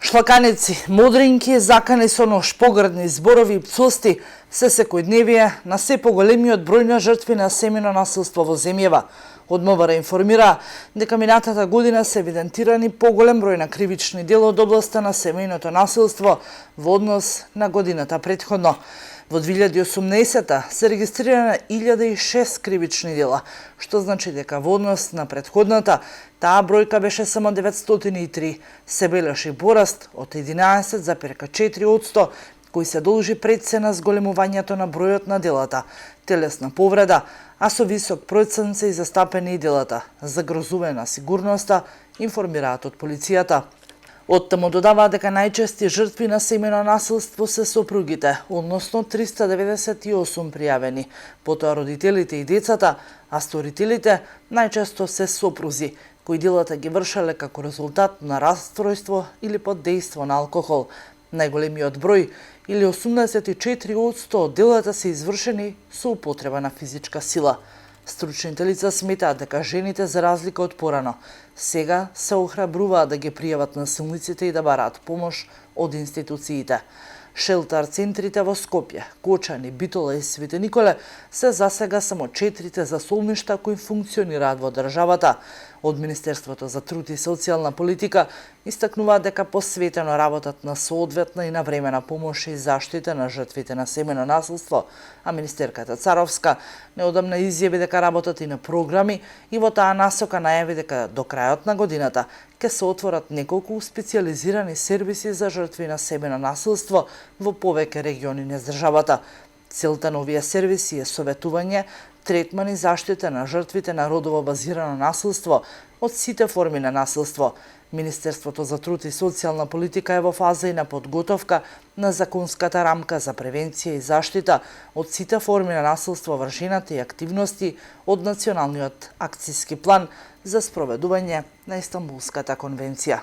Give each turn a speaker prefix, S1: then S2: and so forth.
S1: Шлаканици, модринки, закани со нож, поградни зборови и пцости се секојдневие на се поголемиот број на жртви на семејно насилство во земјава. Од МВР информира дека минатата година се евидентирани поголем број на кривични дела од областа на семејното насилство во однос на годината претходно. Во 2018 се регистрирана 1006 кривични дела, што значи дека во однос на претходната таа бројка беше само 903, се бележи пораст од 11,4%, кој се должи пред се на зголемувањето на бројот на делата, телесна повреда, а со висок процент се и застапени и делата, загрозување на сигурноста, информираат од полицијата. Оттаму додаваа дека најчести жртви на семејно насилство се сопругите, односно 398 пријавени, потоа родителите и децата, а сторителите најчесто се сопрузи, кои делата ги вршеле како резултат на растројство или под дејство на алкохол. Најголемиот број, или 84% од делата се извршени со употреба на физичка сила. Стручните лица сметаат дека жените, за разлика од порано, сега се охрабруваат да ги пријават насилниците и да бараат помош од институциите. Шелтар центрите во Скопје, Кочани, Битола и Свети Николе се засега само 4 засолништа кои функционираат во државата. Од Министерството за труд и социјална политика истакнуваат дека посветено работат на соодветна и навремена помош и заштита на жртвите на семејно насилство, а министерката Царовска неодамна изјави дека работат и на програми и во таа насока најави дека до крајот на годината ќе се отворат неколку специјализирани сервиси за жртви на семејно насилство во повеќе региони на државата. Целта на овие сервиси е советување, третман и заштита на жртвите на родово базирано насилство од сите форми на насилство. Министерството за труд и социјална политика е во фаза и на подготовка на законската рамка за превенција и заштита од сите форми на насилство врз жената и активности од Националниот акцијски план за спроведување на Истанбулската конвенција.